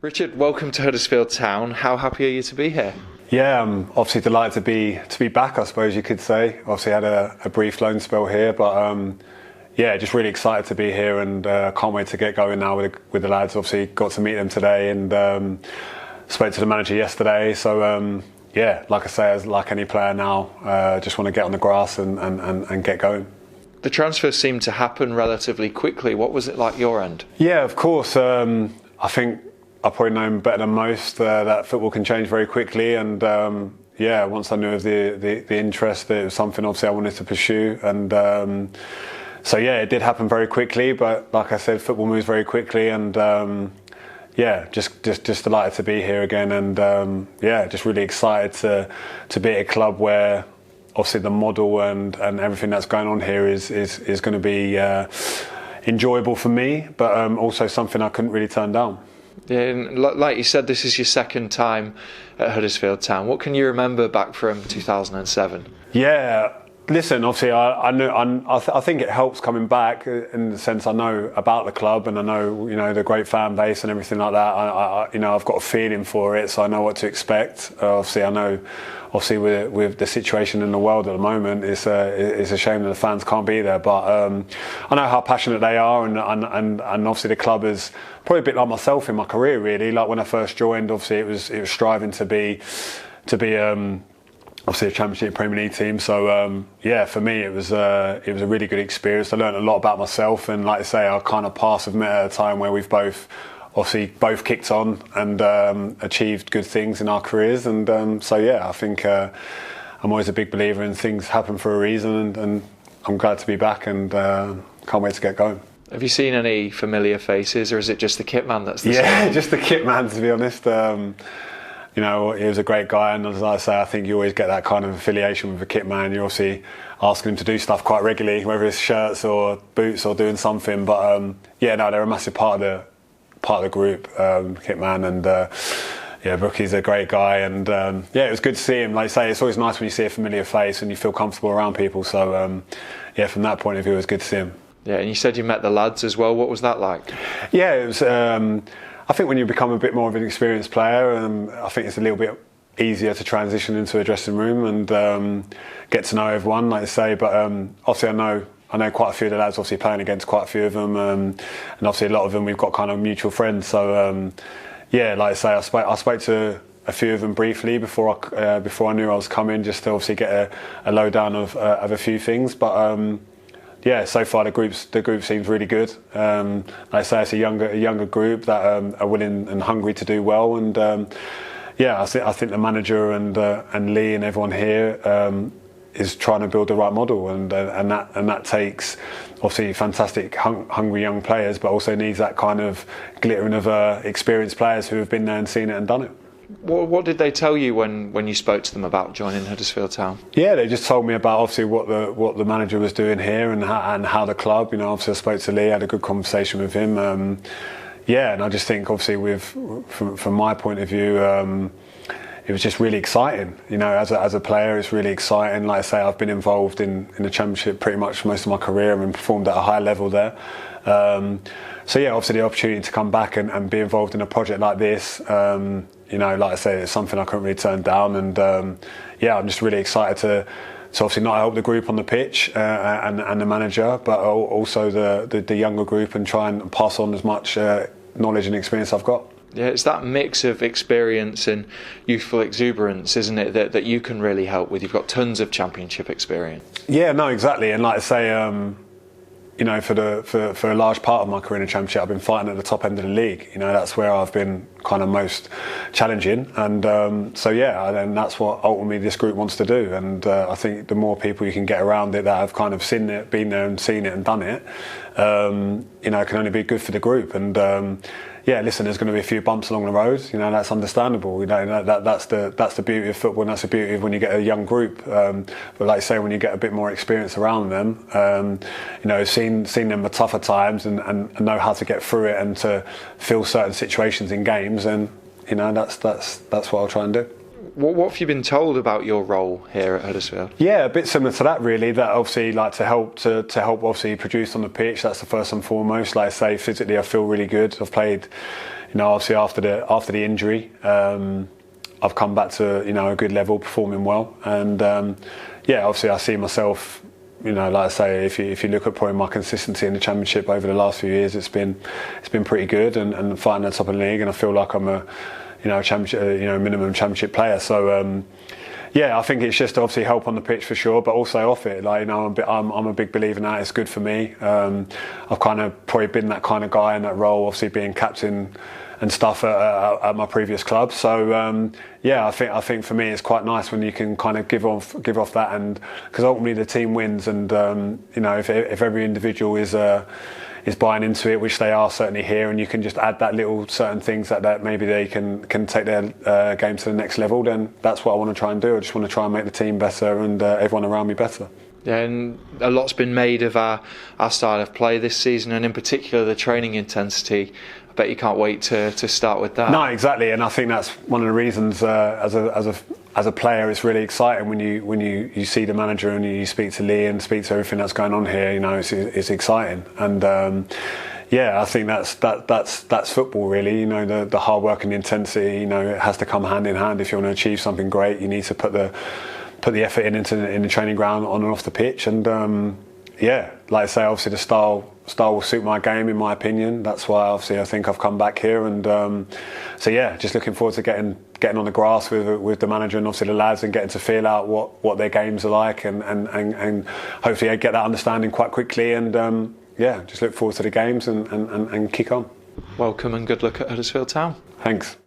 Richard, welcome to Huddersfield Town. How happy are you to be here? Yeah, I'm obviously delighted to be back, I suppose you could say. Obviously had a brief loan spell here, but yeah, just really excited to be here and can't wait to get going now with the lads. Obviously got to meet them today and spoke to the manager yesterday. So yeah, like I say, as like any player now, just want to get on the grass and get going. The transfer seemed to happen relatively quickly. What was it like your end? Yeah, of course. I think I probably know better than most that football can change very quickly, and yeah, once I knew of the interest, it was something obviously I wanted to pursue, and so yeah, it did happen very quickly. But like I said, football moves very quickly, and yeah, just delighted to be here again, and yeah, just really excited to be at a club where obviously the model and everything that's going on here is going to be enjoyable for me, but also something I couldn't really turn down. Yeah, and like you said, this is your second time at Huddersfield Town. What can you remember back from 2007? Yeah, listen, obviously I think it helps coming back in the sense I know about the club and I know the great fan base and everything like that. I've got a feeling for it, so I know what to expect. Obviously I know with the situation in the world at the moment, it's a shame that the fans can't be there. But I know how passionate they are, and obviously the club is probably a bit like myself in my career. Really, like when I first joined, obviously it was striving to be obviously a Championship Premier League team. So yeah, for me it was a really good experience. I learned a lot about myself, and like I say, I kind of passed with met at a time where we've both kicked on and achieved good things in our careers, and so yeah, I think I'm always a big believer in things happen for a reason, and I'm glad to be back and can't wait to get going. Have you seen any familiar faces, or is it just the kit man that's the same? same? Just the kit man, to be honest. He was a great guy, and as I say, I think you always get that kind of affiliation with the kit man. You're obviously asking him to do stuff quite regularly, whether it's shirts or boots or doing something, but yeah, no, they're a massive part of the group, Kitman, and yeah, Brookie's a great guy, and yeah, it was good to see him. Like I say, it's always nice when you see a familiar face and you feel comfortable around people, so yeah, from that point of view, it was good to see him. Yeah, and you said you met the lads as well. What was that like? Yeah, it was, I think when you become a bit more of an experienced player, I think it's a little bit easier to transition into a dressing room and get to know everyone, like I say, but obviously I know quite a few of the lads, obviously playing against quite a few of them, and obviously a lot of them we've got kind of mutual friends. So yeah, like I say, I spoke to a few of them briefly before I knew I was coming, just to obviously get a lowdown of a few things. But yeah, so far the group seems really good. Like I say, it's a younger group that are willing and hungry to do well, and yeah, I think the manager and Lee and everyone here is trying to build the right model, and that takes obviously fantastic hungry young players, but also needs that kind of glittering of experienced players who have been there and seen it and done it. What did they tell you when you spoke to them about joining Huddersfield Town? Yeah, they just told me about obviously what the manager was doing here and how the club. Obviously I spoke to Lee, had a good conversation with him. Yeah, and I just think obviously from my point of view, it was just really exciting. As a player, it's really exciting. Like I say, I've been involved in the Championship pretty much most of my career and performed at a high level there. So yeah, obviously the opportunity to come back and be involved in a project like this, like I say, it's something I couldn't really turn down. And yeah, I'm just really excited to obviously not help the group on the pitch and the manager, but also the younger group, and try and pass on as much knowledge and experience I've got. Yeah, it's that mix of experience and youthful exuberance, isn't it, that you can really help with. You've got tons of Championship experience. Yeah, no, exactly. And like I say, for a large part of my career in the Championship, I've been fighting at the top end of the league. That's where I've been kind of most challenging. And so yeah, and that's what ultimately this group wants to do. And I think the more people you can get around it that have kind of seen it, been there and seen it and done it, it can only be good for the group. And yeah, listen, there's going to be a few bumps along the road. That's understandable. That's the beauty of football, and that's the beauty of when you get a young group. But like I say, when you get a bit more experience around them, seen them at tougher times and know how to get through it and to fill certain situations in games, and that's what I'll try and do. what have you been told about your role here at Huddersfield? Yeah, a bit similar to that really. That obviously like to help obviously produce on the pitch. That's the first and foremost. Like I say, physically I feel really good. I've played, obviously after the injury, I've come back to a good level, performing well, and obviously I see myself. Like I say, if you look at probably my consistency in the Championship over the last few years, it's been pretty good, and fighting at the top of the league, and I feel like I'm a championship, minimum Championship player. So I think it's just obviously help on the pitch for sure, but also off it. Like I'm a big believer in that. It's good for me. I've kind of probably been that kind of guy in that role, obviously being captain and stuff at my previous club. So I think for me it's quite nice when you can kind of give off that, and because ultimately the team wins, and if every individual is buying into it, which they are certainly here, and you can just add that little certain things that maybe they can take their game to the next level, then that's what I want to try and do. I just want to try and make the team better and everyone around me better. Yeah, and a lot's been made of our style of play this season, and in particular the training intensity. I bet you can't wait to start with that. No, exactly, and I think that's one of the reasons as a player it's really exciting when you see the manager and you speak to Lee and speak to everything that's going on here. It's exciting, and I think that's football really. The hard work and the intensity. It has to come hand in hand. If you want to achieve something great, you need to put the effort in the training ground, on and off the pitch, and like I say, obviously the style will suit my game, in my opinion. That's why obviously I think I've come back here, and just looking forward to getting on the grass with the manager and obviously the lads, and getting to feel out what their games are like, and hopefully I get that understanding quite quickly, and just look forward to the games and kick on. Welcome and good luck at Huddersfield Town. Thanks.